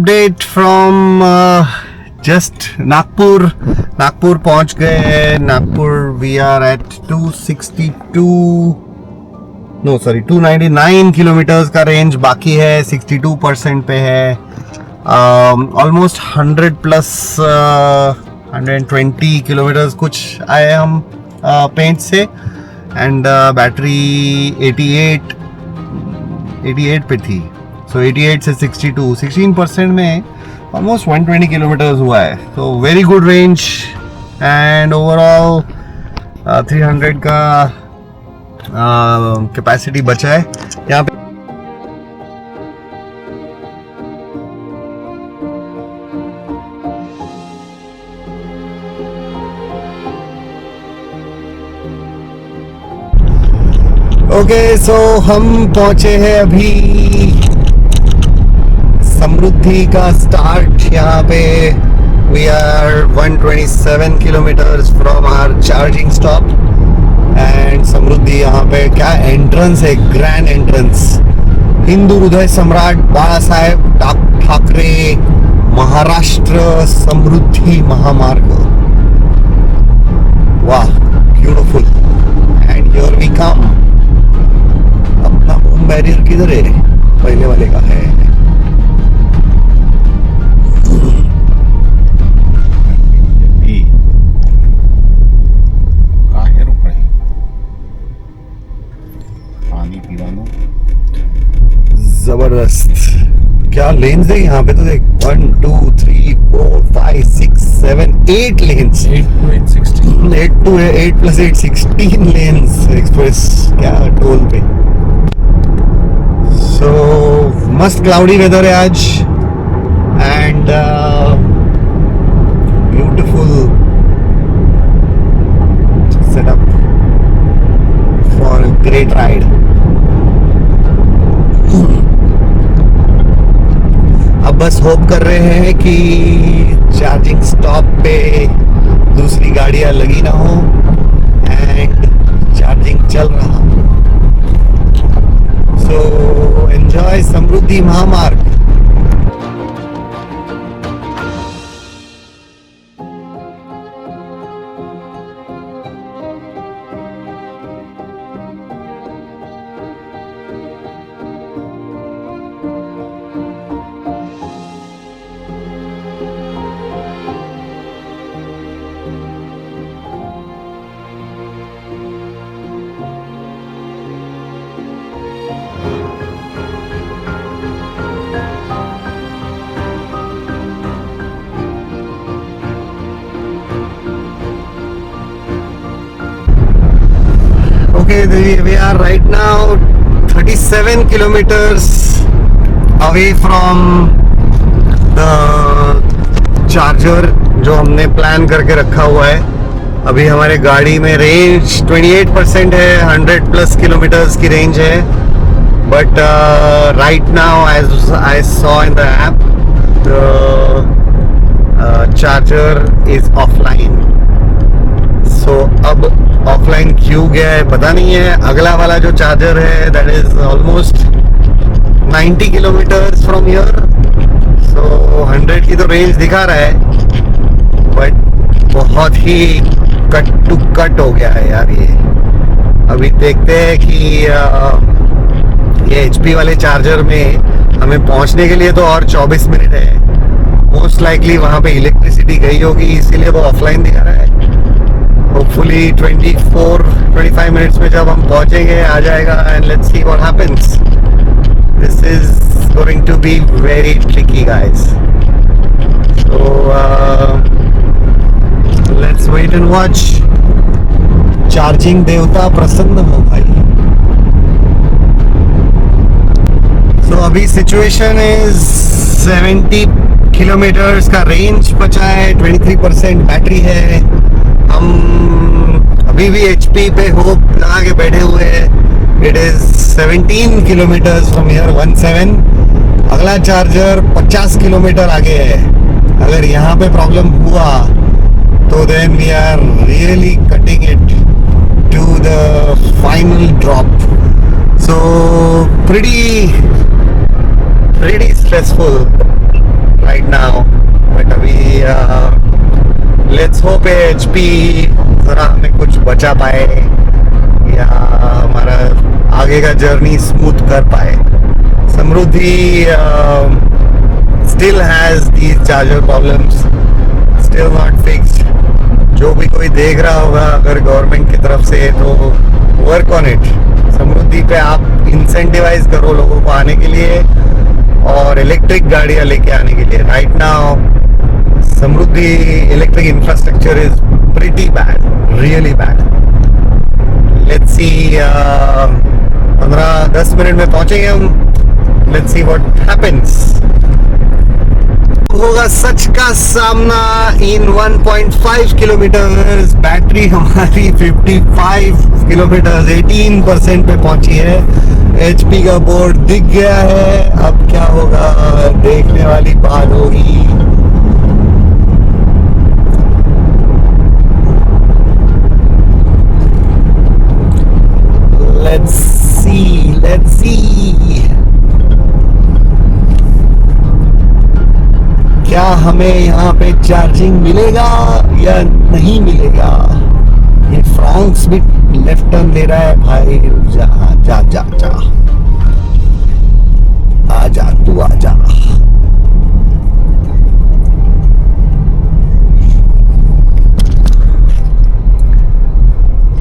update from just Nagpur. Nagpur पहुंच गए. Nagpur we are at 299 kilometres का range बाकी है. 62% पे है. ऑलमोस्ट 100 प्लस 120 किलोमीटर्स कुछ आए हम पेंट से. एंड बैटरी 88 पे थी. सो 88 से 62 16% में ऑलमोस्ट 120 किलोमीटर्स हुआ है. तो very good range and overall 300 का कैपेसिटी बचा है यहाँ पे. ओके सो हम पहुंचे हैं अभी समृद्धि का स्टार्ट. यहाँ पे we are 127 kilometres from our charging stop. And Samruddhi यहाँ पे क्या एंट्रेंस है, ग्रैंड एंट्रेंस. हिंदू हृदय सम्राट बाला साहेब ठाकरे महाराष्ट्र समृद्धि महामार्ग. वाह beautiful. And here we come. अपना होम बैरियर किधर है? पहले वाले का है. जबरदस्त. क्या लेन्स है यहाँ पे? तो देख 1 2 3 4 5 6 7 8 lens. 8 to 8 plus 8 16 lens express. क्या टोल पे. सो मस्त क्लाउडी वेदर है आज and beautiful setup for great ride. अब बस होप कर रहे हैं कि चार्जिंग स्टॉप पे दूसरी गाड़ियां लगी ना हो एंड चार्जिंग चल रहा. सो एंजॉय समृद्धि महामार्ग. Okay, we are right now 37 kilometers away from the charger जो हमने प्लान करके रखा हुआ है. अभी हमारे गाड़ी में रेंज 28% है. 100 प्लस किलोमीटर्स की रेंज है. But right now as I saw in the app the charger is offline. So अब ऑफलाइन क्यों गया है पता नहीं है. अगला वाला जो चार्जर है that is almost 90 kilometres from here. So 100 की तो रेंज दिखा रहा है बट बहुत ही कट टू कट हो गया है यार ये. अभी देखते हैं कि ये HP वाले चार्जर में हमें पहुंचने के लिए तो और 24 मिनट है. मोस्ट लाइकली वहां पे इलेक्ट्रिसिटी गई होगी इसीलिए वो ऑफलाइन दिखा रहा है. Hopefully 24-25 minutes में जब हम पहुंचेंगे आ जाएगा and let's see what happens. This is going to be very tricky guys. So let's wait and watch. Charging देवता प्रसन्न हो भाई. So अभी situation is 70 किलोमीटर्स का रेंज बचा है. 23% बैटरी है. हम अभी भी HP पे होप लगा के बैठे हुए हैं. It is 17 kilometres from here 17. अगला चार्जर 50 किलोमीटर आगे है. अगर यहाँ पे प्रॉब्लम हुआ तो then we are really cutting it to the final drop. So pretty stressful let's hope HP जरा हमें कुछ बचा पाए या हमारा आगे का जर्नी स्मूथ कर पाए. समृद्धि still has these charger problems, still not fixed. जो भी कोई देख रहा होगा अगर गवर्नमेंट की तरफ से तो वर्क ऑन इट. समृद्धि पे आप इंसेंटिवाइज करो लोगों को आने के लिए और इलेक्ट्रिक गाड़ियां लेके आने के लिए. Right now Samriddhi electric infrastructure is pretty bad, really bad. Let's see 15-10 minute में पहुंचेंगे हम. Let's see what happens. होगा सच का सामना इन 1.5 किलोमीटर. बैटरी हमारी 55 किलोमीटर 18% पे पहुंची है. HP का बोर्ड दिख गया है. अब क्या होगा देखने वाली बात होगी. लेट्स सी क्या हमें यहाँ पे चार्जिंग मिलेगा या नहीं मिलेगा. ये फ्रांस भी लेफ्ट टर्न ले रहा है भाई. रुक जा जा जा जा आजा तू आजा.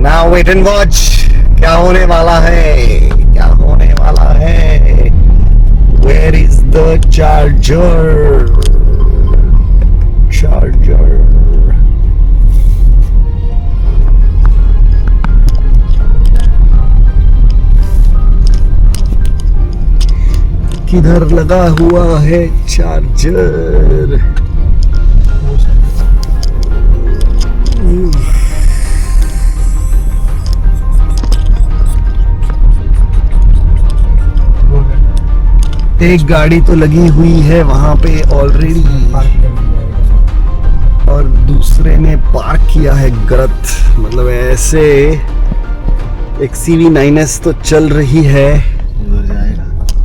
Now wait and watch. क्या होने वाला है, क्या होने वाला है. Where is the charger. किधर लगा हुआ है चार्जर. एक गाड़ी तो लगी हुई है वहां पे ऑलरेडी और दूसरे ने पार्क किया है गलत. मतलब ऐसे एक CV9S तो चल रही है.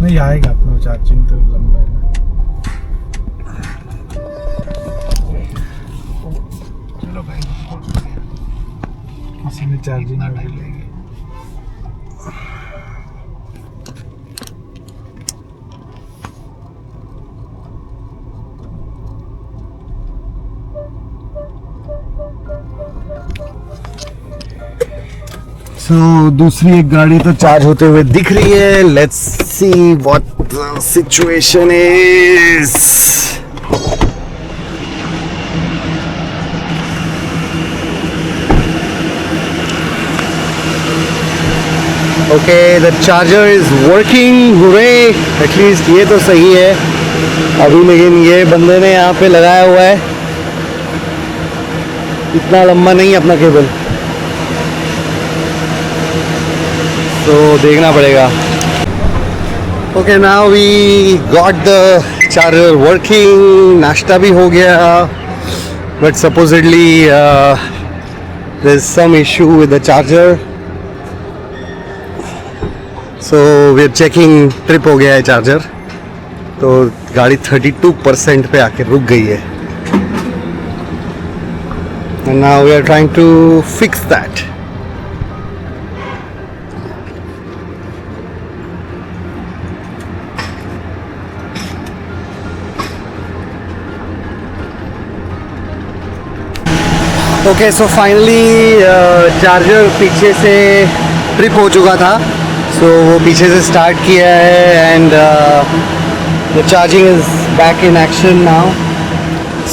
नहीं आएगा अपना चार्जिंग तो लंबा है. चलो भाई किसी ने चार्जिंग डाल लेंगे. दूसरी एक गाड़ी तो चार्ज होते हुए दिख रही है. Let's see what the situation is. Okay the charger is working. Hooray at least ये तो सही है अभी. लेकिन ये बंदे ने यहाँ पे लगाया हुआ है. इतना लंबा नहीं अपना केबल, तो देखना पड़ेगा. Okay now we got the charger working. नाश्ता भी हो गया but supposedly there is some issue with the charger. So we are checking. Trip हो गया है चार्जर. तो गाड़ी 32% पे आके रुक गई है. And now we are trying to fix that. Okay so finally charger पीछे से ट्रिप हो चुका था. सो वो पीछे से स्टार्ट किया है and the charging is back in action now.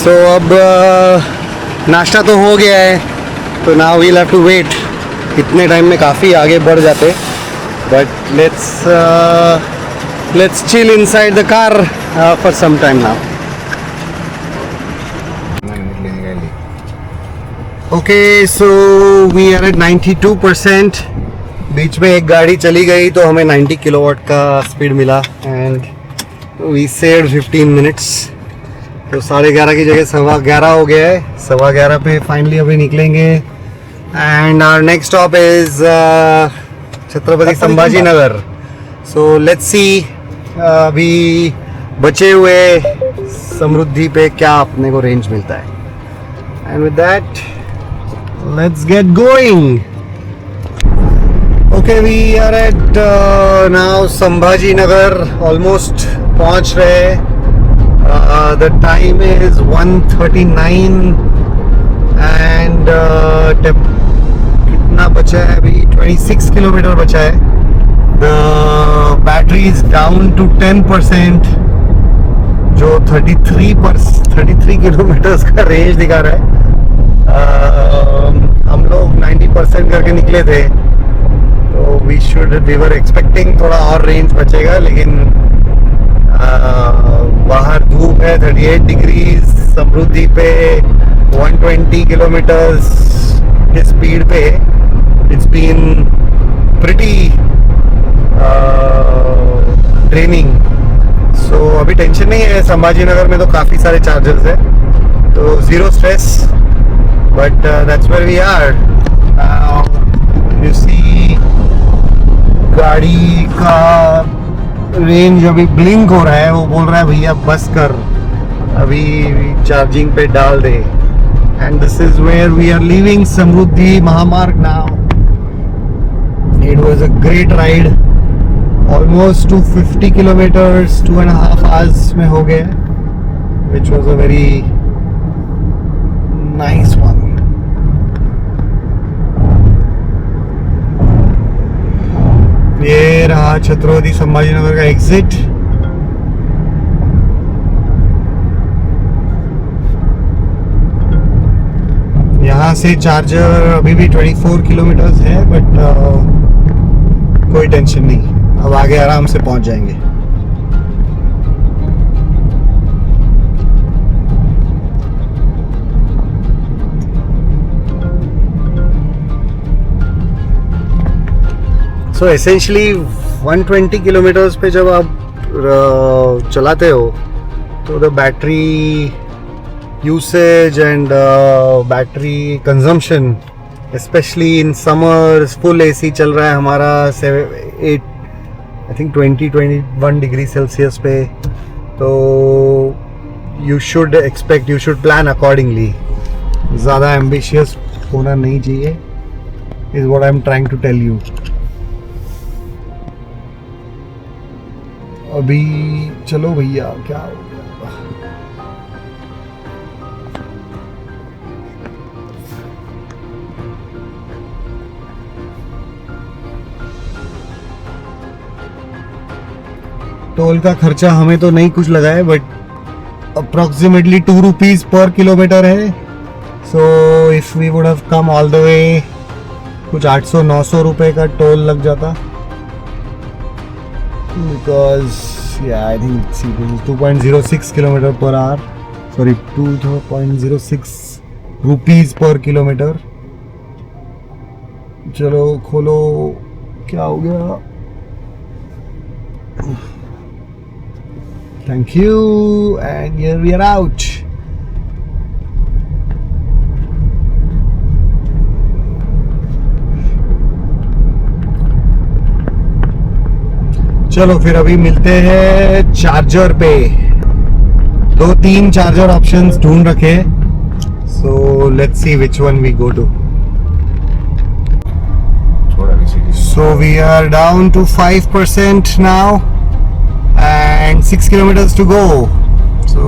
So अब नाश्ता तो हो गया है तो now we'll have to wait. इतने टाइम में काफ़ी आगे बढ़ जाते. But let's chill inside the car for some time now. Okay so we are at 92%. बीच में एक गाड़ी चली गई तो हमें 90 किलोवाट का स्पीड मिला एंड वी सेव्ड 15 मिनट्स. तो 11:30 की जगह 11:15 हो गया है. 11:15 पे फाइनली अभी निकलेंगे and our next stop is Chhatrapati Sambhaji Nagar. So let's see अभी बचे हुए समृद्धि पे क्या अपने को रेंज मिलता है. and with that, let's get going. Okay, we are at now Sambhaji Nagar, almost पहुंच रहे हैं. The time is 1:39 and कितना बचा है अभी? 26 किलोमीटर बचा है. The battery is down to 10%, जो 33 किलोमीटर्स का रेंज दिखा रहा है. हम लोग 90% करके निकले थे, तो we were expecting थोड़ा और रेंज बचेगा, लेकिन बाहर धूप है. 38 डिग्रीज समृद्धि पे 120 किलोमीटर्स के स्पीड पे. It's been pretty training. So अभी टेंशन नहीं है. संभाजी नगर में तो काफ़ी सारे चार्जर्स है, तो zero stress. But that's where we are. You see गाड़ी का रेंज अभी ब्लिंक हो रहा है. वो बोल रहा है भैया बस कर, अभी चार्जिंग पे डाल दे. And this is where we are leaving Samruddhi Mahamarg now. It was a great ride. Almost 250 kilometres 2.5 hours में हो गए, which was a very nice one. ये रहा छत्रपति संभाजी नगर का एग्जिट. यहाँ से चार्जर अभी भी 24 किलोमीटर्स है, बट कोई टेंशन नहीं. अब आगे आराम से पहुंच जाएंगे. सो एसेंशली 120 किलोमीटर्स पे जब आप चलाते हो, तो the battery usage and battery consumption, specially in summers, full AC चल रहा है हमारा 21 डिग्री सेल्सियस पे. तो यू शुड प्लान अकॉर्डिंगली. ज़्यादा एम्बिशियस होना नहीं चाहिए, is what I am trying to tell you. अभी चलो भैया, क्या हो गया? टोल का खर्चा हमें तो नहीं कुछ लगा है, but approximately 2 rupees per kilometre है. So if we would have come all the way, कुछ 800-900 रुपए का टोल लग जाता. Because I think this is 2.06 kilometer per hour. Sorry, 2.06 rupees per kilometer. चलो खोलो, क्या हो गया? Thank you, and here we are out. चलो फिर अभी मिलते हैं चार्जर पे. 2-3 चार्जर ऑप्शंस ढूंढ रखे, so let's see which one we go to. So we are down to 5% now and 6 kilometers to go. So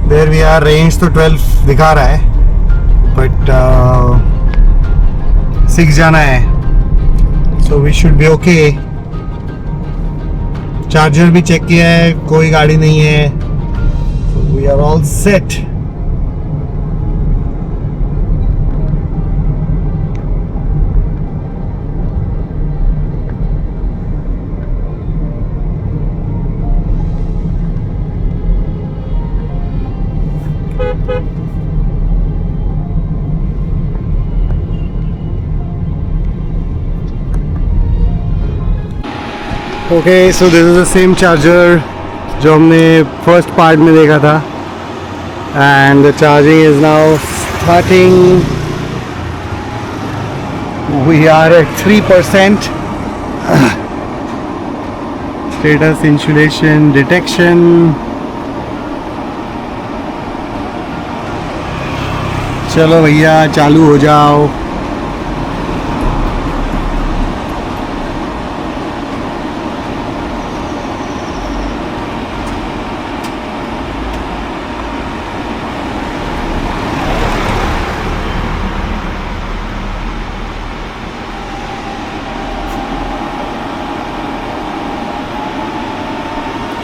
there we are. Range तो 12 दिखा रहा है, but 6 जाना है, so we should be okay. Charger भी check किया है, कोई गाड़ी नहीं है, so we are all set. Okay, so this is the same charger जो हमने फर्स्ट पार्ट में देखा था, and the charging is now starting. We are at 3%. Status insulation detection. चलो भैया चालू हो जाओ।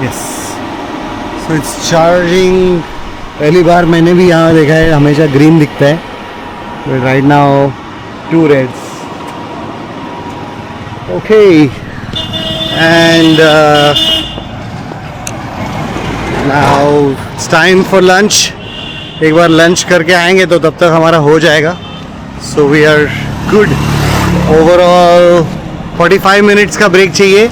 Yes, so it's charging. पहली बार मैंने भी यहाँ देखा है, हमेशा ग्रीन दिखता है, but right now 2 reds. Okay, and now it's time for lunch. एक बार लंच करके आएंगे तो तब तक हमारा हो जाएगा। So we are good. Overall 45 minutes का ब्रेक चाहिए,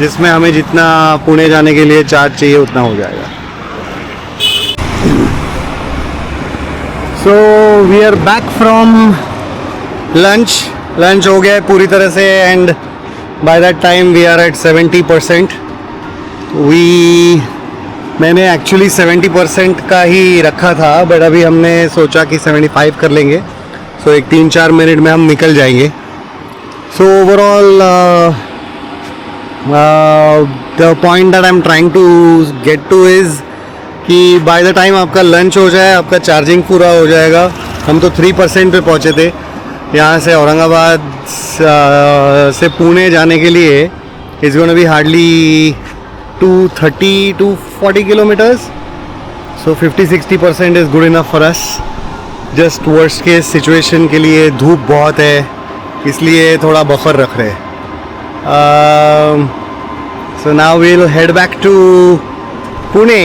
जिसमें हमें जितना पुणे जाने के लिए चार्ज चाहिए उतना हो जाएगा। So we are back from lunch हो गया है पूरी तरह से, and by that time we are at 70%। मैंने एक्चुअली 70% का ही रखा था, बट अभी हमने सोचा कि 75 कर लेंगे। सो एक 3-4 मिनट में हम निकल जाएंगे। So overall the point that I'm trying to get to is कि by the time आपका लंच हो जाए, आपका चार्जिंग पूरा हो जाएगा। हम तो 3% पे पहुँचे थे। यहाँ से औरंगाबाद से पुणे जाने के लिए it's going to be hardly 230 to 40 kilometers. So 50-60% is good enough for us. Just worst case situation के लिए धूप बहुत है, इसलिए थोड़ा बफर रख रहे हैं। So now we'll head back to Pune.